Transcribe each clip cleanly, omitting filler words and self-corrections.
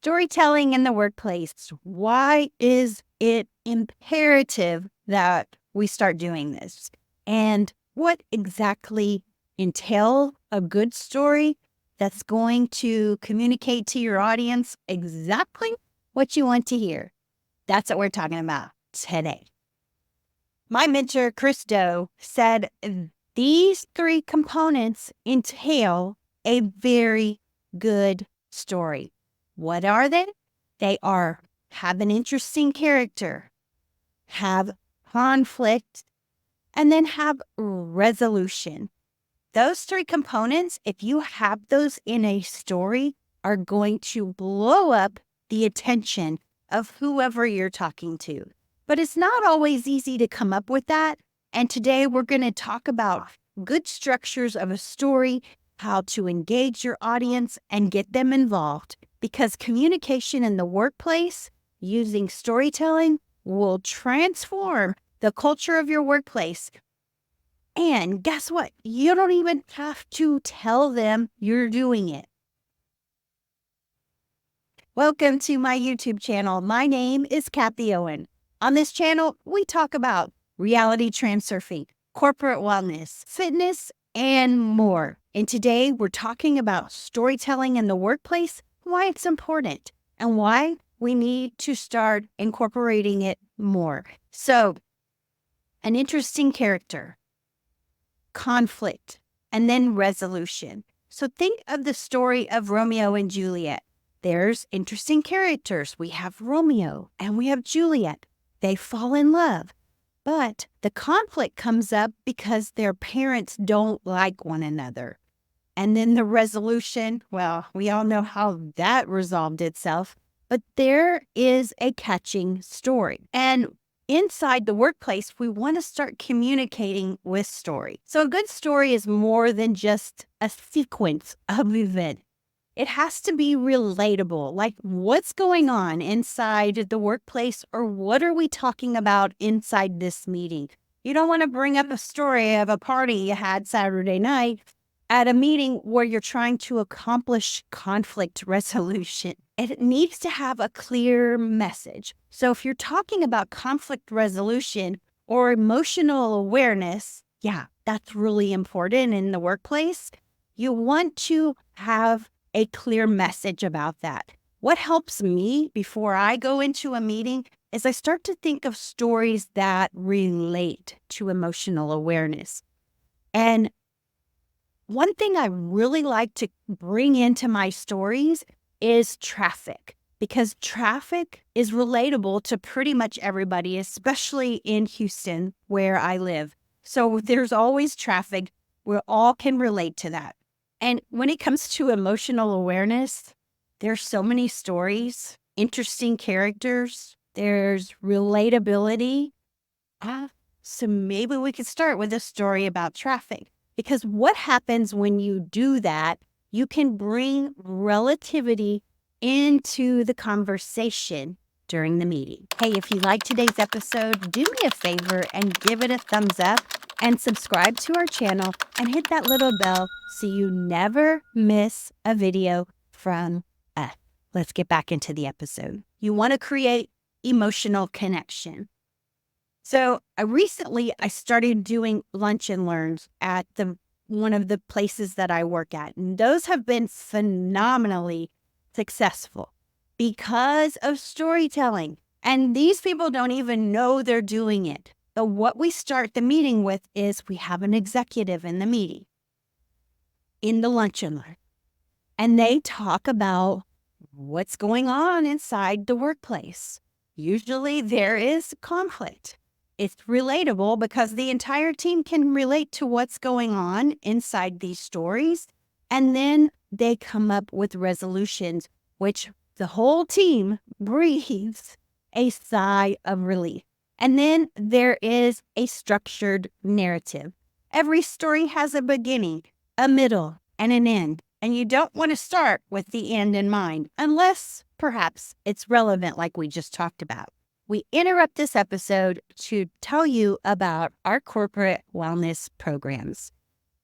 Storytelling in the workplace. Why is it imperative that we start doing this? And what exactly entail a good story that's going to communicate to your audience exactly what you want to hear? That's what we're talking about today. My mentor, Chris Doe, said these three components entail a very good story. What are they? They are have an interesting character, have conflict, and then have resolution. Those three components, if you have those in a story, are going to blow up the attention of whoever you're talking to. But it's not always easy to come up with that. And today we're going to talk about good structures of a story, how to engage your audience and get them involved. Because communication in the workplace using storytelling will transform the culture of your workplace. And guess what? You don't even have to tell them you're doing it. Welcome to my YouTube channel. My name is Kathie Owen. On this channel, we talk about reality transurfing, corporate wellness, fitness, and more. And today we're talking about storytelling in the workplace, why it's important, and why we need to start incorporating it more. So, an interesting character, conflict, and then resolution. So think of the story of Romeo and Juliet. There's interesting characters. We have Romeo and we have Juliet. They fall in love, but the conflict comes up because their parents don't like one another. And then the resolution, well, we all know how that resolved itself, but there is a catching story. And inside the workplace, we want to start communicating with story. So a good story is more than just a sequence of events. It has to be relatable, like what's going on inside the workplace or what are we talking about inside this meeting? You don't want to bring up a story of a party you had Saturday night at a meeting where you're trying to accomplish conflict resolution. It needs to have a clear message. So if you're talking about conflict resolution or emotional awareness, yeah, that's really important in the workplace. You want to have a clear message about that. What helps me before I go into a meeting is I start to think of stories that relate to emotional awareness. And one thing I really like to bring into my stories is traffic, because traffic is relatable to pretty much everybody, especially in Houston, where I live. So there's always traffic. We all can relate to that. And when it comes to emotional awareness, there's so many stories, interesting characters, there's relatability. So maybe we could start with a story about traffic. Because what happens when you do that, you can bring relativity into the conversation during the meeting. Hey, if you like today's episode, do me a favor and give it a thumbs up and subscribe to our channel and hit that little bell so you never miss a video from us. Let's get back into the episode. You want to create emotional connection. So recently I started doing lunch and learns at one of the places that I work at. And those have been phenomenally successful because of storytelling. And these people don't even know they're doing it. But what we start the meeting with is we have an executive in the meeting, in the lunch and learn. And they talk about what's going on inside the workplace. Usually there is conflict. It's relatable because the entire team can relate to what's going on inside these stories. And then they come up with resolutions, which the whole team breathes a sigh of relief. And then there is a structured narrative. Every story has a beginning, a middle, and an end. And you don't want to start with the end in mind, unless perhaps it's relevant like we just talked about. We interrupt this episode to tell you about our corporate wellness programs.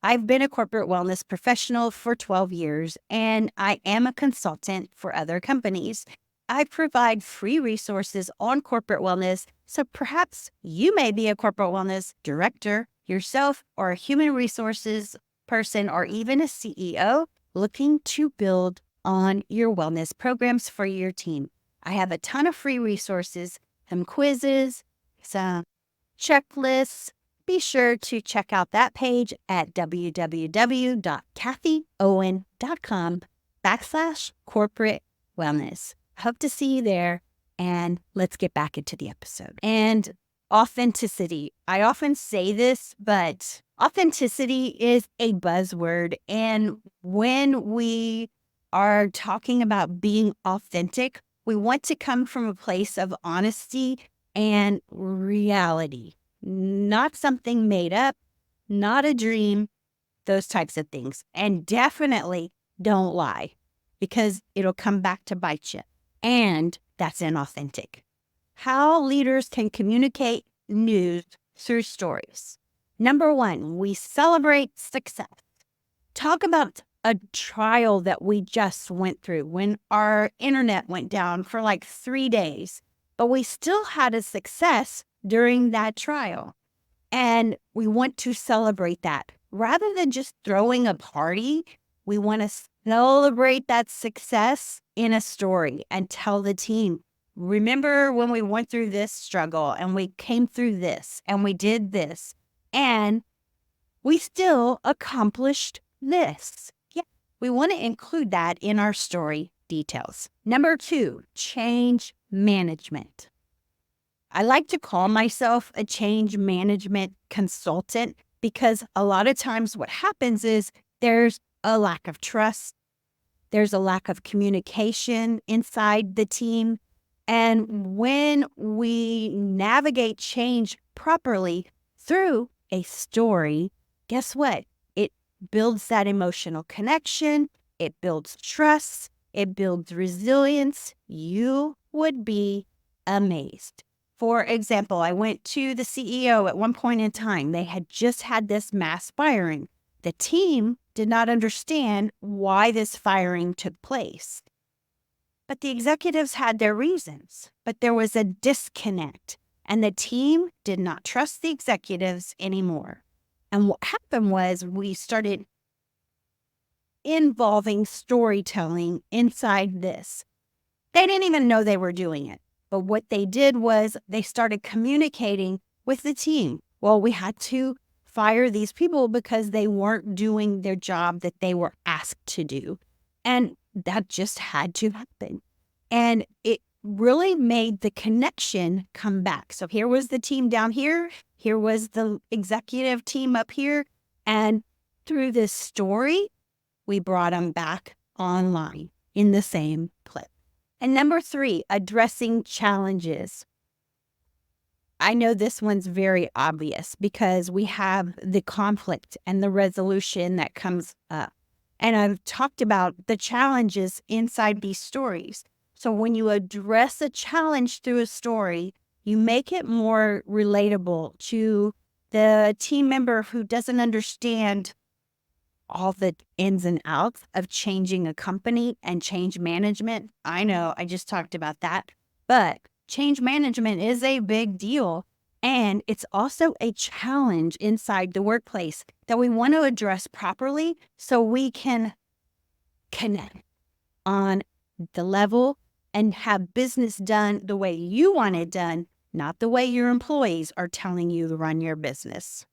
I've been a corporate wellness professional for 12 years, and I am a consultant for other companies. I provide free resources on corporate wellness, so perhaps you may be a corporate wellness director yourself, or a human resources person, or even a CEO looking to build on your wellness programs for your team. I have a ton of free resources, some quizzes, some checklists. Be sure to check out that page at www.kathieowen.com/corporate wellness. Hope to see you there, and let's get back into the episode. And authenticity. I often say this, but authenticity is a buzzword. And when we are talking about being authentic, we want to come from a place of honesty and reality, not something made up, not a dream, those types of things. And definitely don't lie, because it'll come back to bite you. And that's inauthentic. How leaders can communicate news through stories. Number one, we celebrate success. Talk about a trial that we just went through when our internet went down for like 3 days, but we still had a success during that trial. And we want to celebrate that. Rather than just throwing a party, we want to celebrate that success in a story and tell the team, remember when we went through this struggle and we came through this and we did this and we still accomplished this. Yeah, we want to include that in our story details. Number two, change management. I like to call myself a change management consultant because a lot of times what happens is there's a lack of trust. There's a lack of communication inside the team. And when we navigate change properly through a story, guess what? It builds that emotional connection. It builds trust. It builds resilience. You would be amazed. For example, I went to the CEO at one point in time. They had just had this mass firing. The team did not understand why this firing took place. But the executives had their reasons. But there was a disconnect, and the team did not trust the executives anymore. And what happened was we started involving storytelling inside this. They didn't even know they were doing it. But what they did was they started communicating with the team. Well, we had to fire these people because they weren't doing their job that they were asked to do. And that just had to happen. And it really made the connection come back. So here was the team down here. Here was the executive team up here. And through this story, we brought them back online in the same clip. And number three, addressing challenges. I know this one's very obvious because we have the conflict and the resolution that comes up. And I've talked about the challenges inside these stories. So when you address a challenge through a story, you make it more relatable to the team member who doesn't understand all the ins and outs of changing a company and change management. I know I just talked about that, but change management is a big deal. And it's also a challenge inside the workplace that we want to address properly so we can connect on the level and have business done the way you want it done, not the way your employees are telling you to run your business.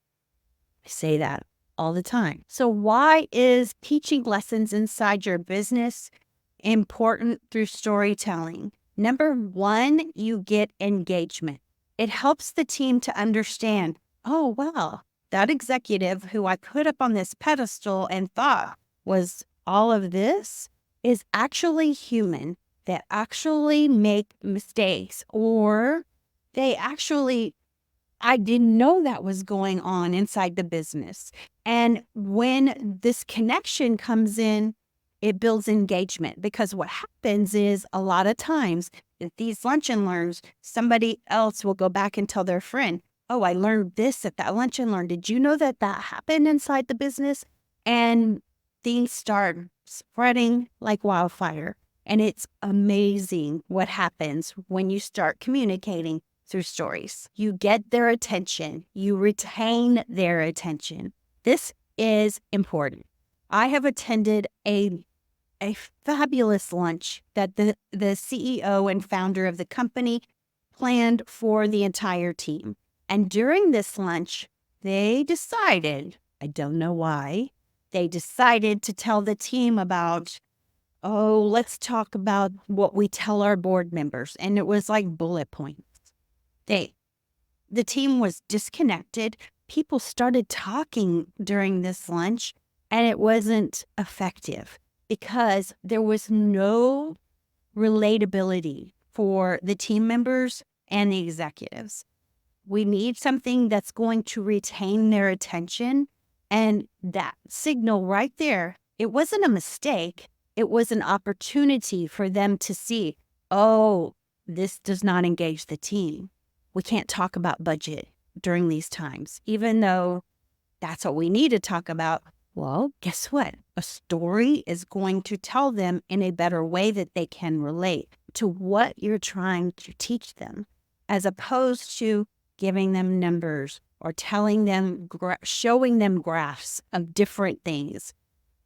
I say that all the time. So why is teaching lessons inside your business important through storytelling? Number one, you get engagement. It helps the team to understand, oh, wow, that executive who I put up on this pedestal and thought was all of this is actually human. They actually make mistakes, or I didn't know that was going on inside the business. And when this connection comes in, it builds engagement, because what happens is a lot of times at these lunch and learns, somebody else will go back and tell their friend, oh, I learned this at that lunch and learned. Did you know that that happened inside the business? And things start spreading like wildfire. And it's amazing what happens when you start communicating through stories. You get their attention, you retain their attention. This is important. I have attended a fabulous lunch that the CEO and founder of the company planned for the entire team. And during this lunch, they decided, I don't know why, they decided to tell the team about, oh, let's talk about what we tell our board members. And it was like bullet points. The team was disconnected. People started talking during this lunch, and it wasn't effective because there was no relatability for the team members and the executives. We need something that's going to retain their attention. And that signal right there, it wasn't a mistake. It was an opportunity for them to see, oh, this does not engage the team. We can't talk about budget during these times, even though that's what we need to talk about. Well, guess what? A story is going to tell them in a better way that they can relate to what you're trying to teach them, as opposed to giving them numbers or telling them, showing them graphs of different things.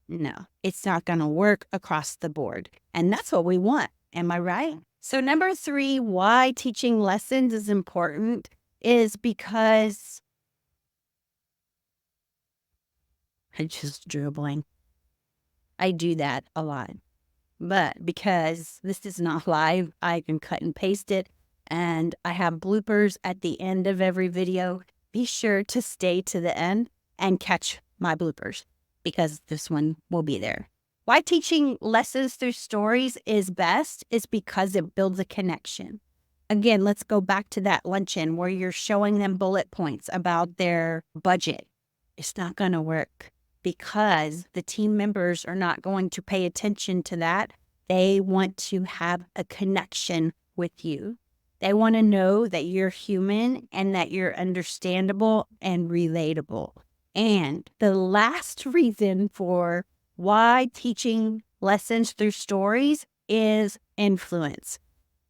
No, it's not going to work across the board. And that's what we want. Am I right? So number 3, why teaching lessons is important is because I just drew a blank. I do that a lot. But because this is not live, I can cut and paste it. And I have bloopers at the end of every video. Be sure to stay to the end and catch my bloopers because this one will be there. Why teaching lessons through stories is best is because it builds a connection. Again, let's go back to that luncheon where you're showing them bullet points about their budget. It's not going to work because the team members are not going to pay attention to that. They want to have a connection with you. They want to know that you're human and that you're understandable and relatable. And the last reason for why teaching lessons through stories is influence.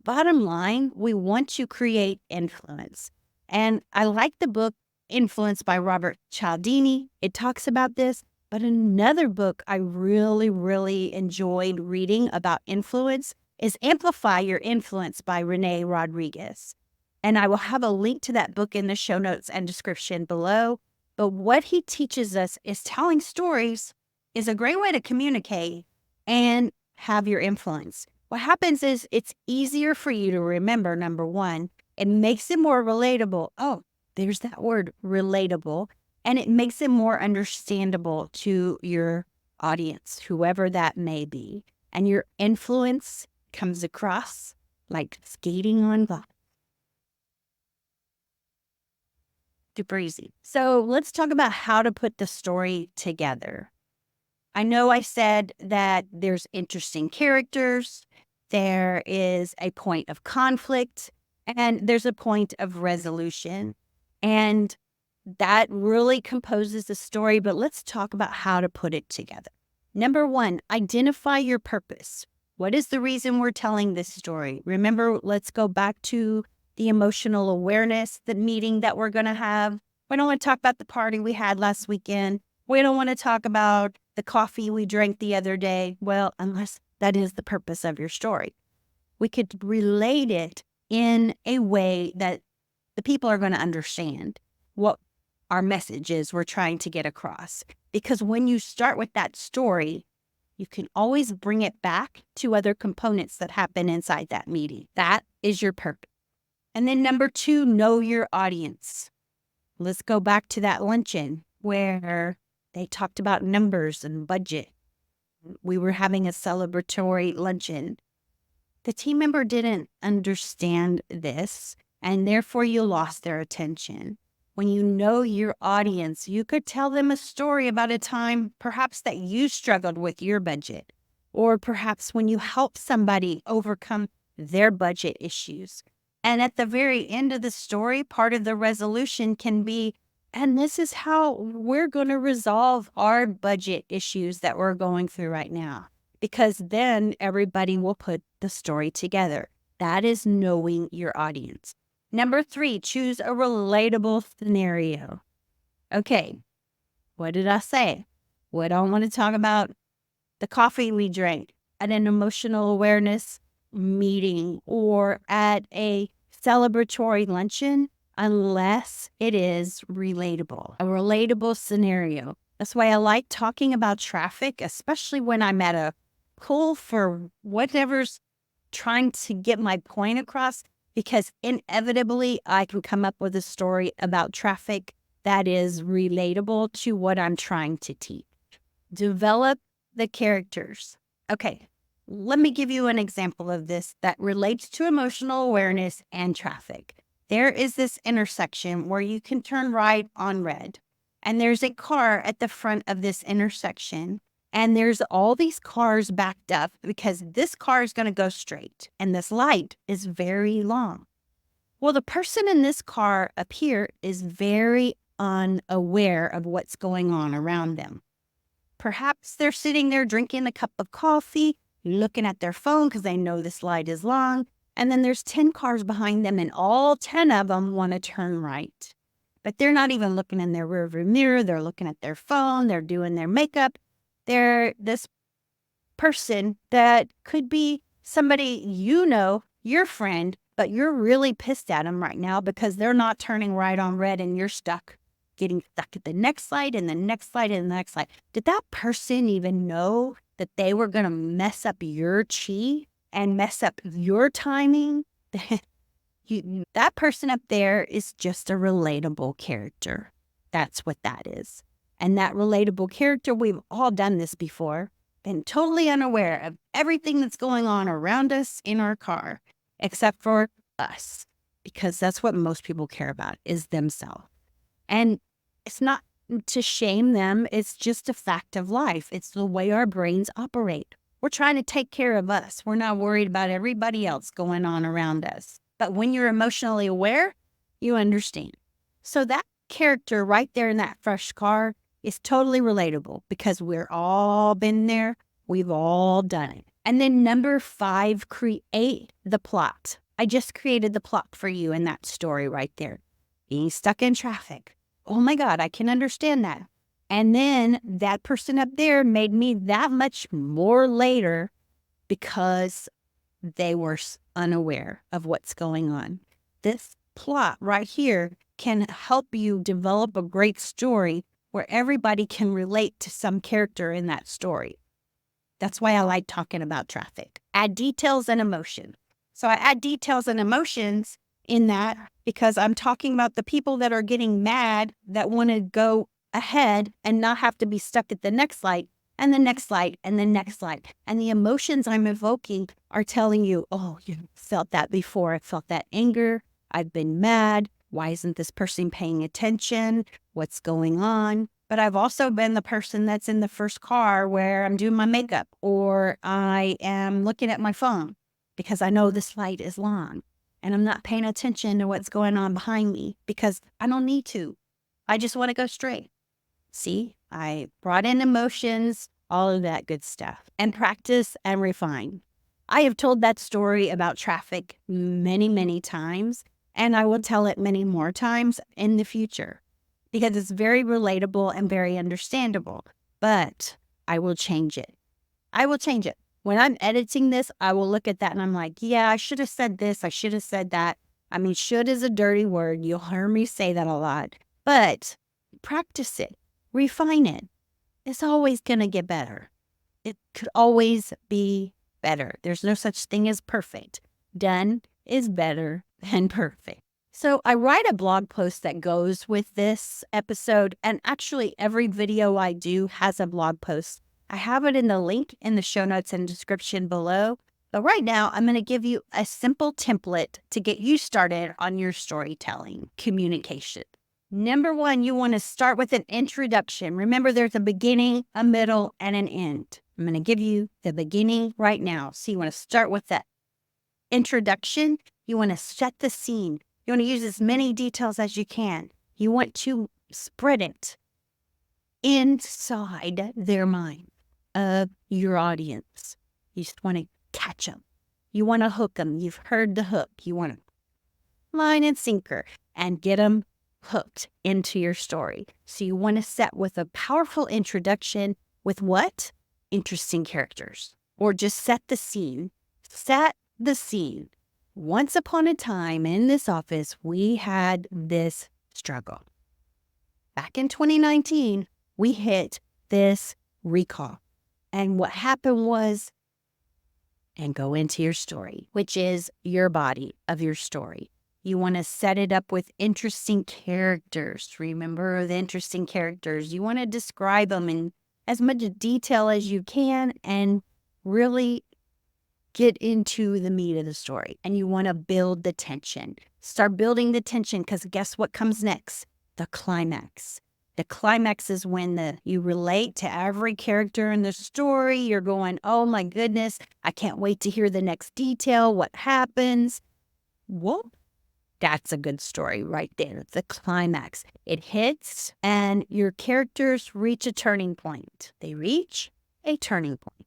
Bottom line, we want to create influence. And I like the book Influence by Robert Cialdini. It talks about this. But another book I really, really enjoyed reading about influence is Amplify Your Influence by Renee Rodriguez. And I will have a link to that book in the show notes and description below. But what he teaches us is telling stories is a great way to communicate and have your influence. What happens is it's easier for you to remember, number 1. It makes it more relatable. Oh, there's that word, relatable. And it makes it more understandable to your audience, whoever that may be. And your influence comes across like skating on glass. Super easy. So let's talk about how to put the story together. I know I said that there's interesting characters, there is a point of conflict, and there's a point of resolution. And that really composes the story, but let's talk about how to put it together. Number 1, identify your purpose. What is the reason we're telling this story? Remember, let's go back to the emotional awareness, the meeting that we're going to have. We don't want to talk about the party we had last weekend. We don't want to talk about the coffee we drank the other day. Well, unless that is the purpose of your story. We could relate it in a way that the people are going to understand what our message is we're trying to get across. Because when you start with that story, you can always bring it back to other components that happen inside that meeting. That is your purpose. And then number 2, know your audience. Let's go back to that luncheon where they talked about numbers and budget. We were having a celebratory luncheon. The team member didn't understand this, and therefore you lost their attention. When you know your audience, you could tell them a story about a time perhaps that you struggled with your budget, or perhaps when you helped somebody overcome their budget issues. And at the very end of the story, part of the resolution can be, and this is how we're going to resolve our budget issues that we're going through right now. Because then everybody will put the story together. That is knowing your audience. Number 3, choose a relatable scenario. Okay, what did I say? What I want to talk about? The coffee we drank at an emotional awareness meeting or at a celebratory luncheon, unless it is relatable, a relatable scenario. That's why I like talking about traffic, especially when I'm at a pull for whatever's trying to get my point across, because inevitably I can come up with a story about traffic that is relatable to what I'm trying to teach. Develop the characters. Okay, let me give you an example of this that relates to emotional awareness and traffic. There is this intersection where you can turn right on red, and there's a car at the front of this intersection, and there's all these cars backed up because this car is going to go straight, and this light is very long. Well, the person in this car up here is very unaware of what's going on around them. Perhaps they're sitting there drinking a cup of coffee, looking at their phone because they know this light is long. And then there's 10 cars behind them and all 10 of them want to turn right. But they're not even looking in their rearview mirror. They're looking at their phone. They're doing their makeup. They're this person that could be somebody your friend, but you're really pissed at them right now because they're not turning right on red and you're getting stuck at the next light and the next light and the next light. Did that person even know that they were going to mess up your chi and mess up your timing? That person up there is just a relatable character. That's what that is. And that relatable character, we've all done this before, been totally unaware of everything that's going on around us in our car, except for us, because that's what most people care about is themselves. And it's not to shame them. It's just a fact of life. It's the way our brains operate. We're trying to take care of us. We're not worried about everybody else going on around us. But when you're emotionally aware, you understand. So that character right there in that fresh car is totally relatable because we're all been there. We've all done it. And then number 5, create the plot. I just created the plot for you in that story right there. Being stuck in traffic. Oh my God, I can understand that. And then that person up there made me that much more later because they were unaware of what's going on. This plot right here can help you develop a great story where everybody can relate to some character in that story. That's why I like talking about traffic. Add details and emotion. So I add details and emotions in that because I'm talking about the people that are getting mad that want to go ahead and not have to be stuck at the next light and the next light and the next light. And the emotions I'm evoking are telling you, oh, you felt that before. I felt that anger. I've been mad. Why isn't this person paying attention? What's going on? But I've also been the person that's in the first car where I'm doing my makeup or I am looking at my phone because I know this light is long. And I'm not paying attention to what's going on behind me because I don't need to. I just want to go straight. See, I brought in emotions, all of that good stuff, and practice and refine. I have told that story about traffic many, many times, and I will tell it many more times in the future because it's very relatable and very understandable, but I will change it. I will change it. When I'm editing this, I will look at that and I'm like, yeah, I should have said this. I should have said that. I mean, should is a dirty word. You'll hear me say that a lot, but practice it, refine it. It's always going to get better. It could always be better. There's no such thing as perfect. Done is better than perfect. So I write a blog post that goes with this episode, and actually every video I do has a blog post. I have it in the link in the show notes and description below. But right now, I'm going to give you a simple template to get you started on your storytelling communication. Number 1, you want to start with an introduction. Remember, there's a beginning, a middle, and an end. I'm going to give you the beginning right now. So you want to start with that. introduction, you want to set the scene. You want to use as many details as you can. You want to spread it inside their mind of your audience. You just want to catch them. You want to hook them. You've heard the hook. You want to line and sinker and get them hooked into your story. So you want to set with a powerful introduction with what? Interesting characters. Or just set the scene. Set the scene. Once upon a time in this office, we had this struggle. Back in 2019, we hit this recall. And what happened was, and go into your story, which is your body of your story. You want to set it up with interesting characters. Remember the interesting characters. You want to describe them in as much detail as you can and really get into the meat of the story. And you want to build the tension. Start building the tension because guess what comes next? The climax. The climax is when you relate to every character in the story. You're going, oh my goodness, I can't wait to hear the next detail. What happens? Whoa. That's a good story right there. The climax. It hits and your characters reach a turning point. They reach a turning point.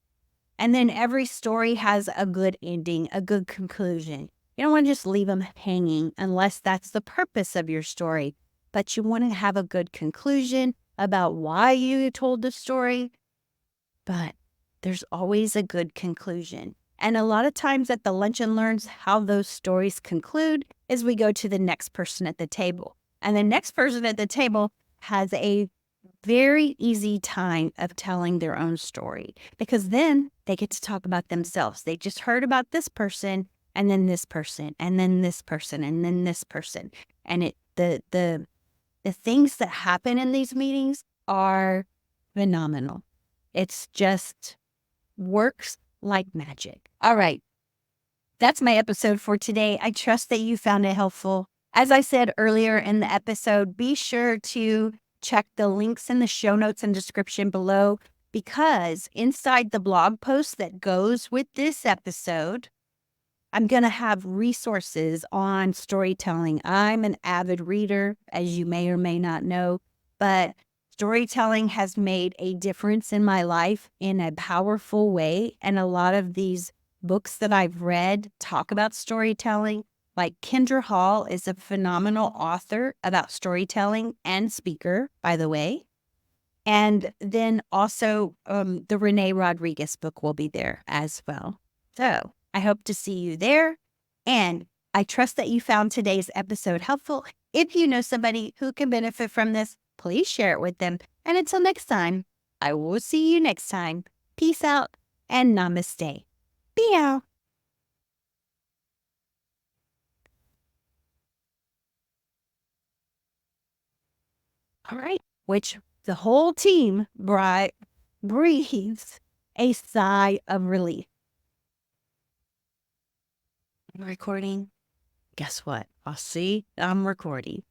And then every story has a good ending, a good conclusion. You don't want to just leave them hanging unless that's the purpose of your story. But you want to have a good conclusion about why you told the story. But there's always a good conclusion. And a lot of times at the Lunch and Learns, how those stories conclude is we go to the next person at the table. And the next person at the table has a very easy time of telling their own story because then they get to talk about themselves. They just heard about this person and then this person and then this person and then this person. And the things that happen in these meetings are phenomenal. It's just works like magic. All right. That's my episode for today. I trust that you found it helpful. As I said earlier in the episode, be sure to check the links in the show notes and description below because inside the blog post that goes with this episode, I'm going to have resources on storytelling. I'm an avid reader, as you may or may not know, but storytelling has made a difference in my life in a powerful way. And a lot of these books that I've read talk about storytelling. Like Kendra Hall is a phenomenal author about storytelling and speaker, by the way. And then also the Renee Rodriguez book will be there as well. So I hope to see you there. And I trust that you found today's episode helpful. If you know somebody who can benefit from this, please share it with them. And until next time, I will see you next time. Peace out and namaste. Meow. All right. Which the whole team breathes a sigh of relief. I'm recording. Guess what? I'll see. I'm recording.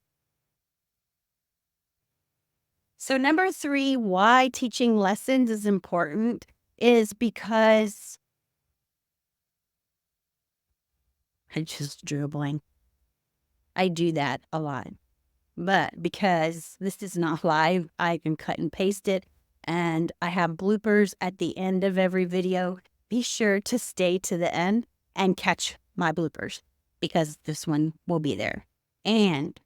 So number 3, why teaching lessons is important is because I just drew a blank. I do that a lot. But because this is not live, I can cut and paste it. And I have bloopers at the end of every video. Be sure to stay to the end and catch my bloopers because this one will be there. And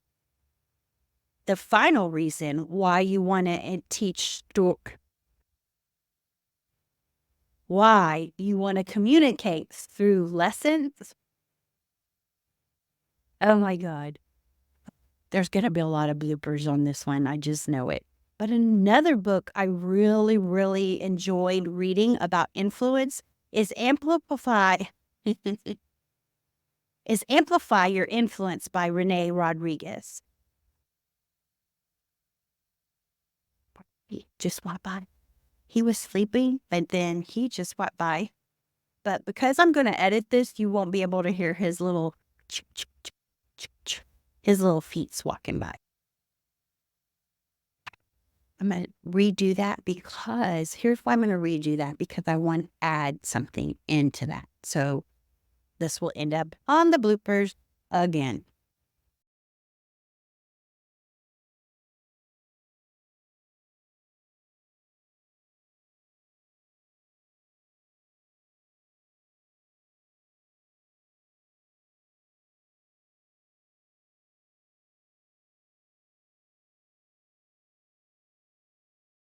the final reason why you want to teach why you want to communicate through lessons. Oh my God. There's going to be a lot of bloopers on this one. I just know it. But another book I really, really enjoyed reading about influence is Amplify Your Influence by Renee Rodriguez. He just walked by. He was sleeping, but then he just walked by. But because I'm going to edit this, you won't be able to hear his little feet walking by. I'm going to redo that because here's why I'm going to redo that because I want to add something into that. So This will end up on the bloopers again.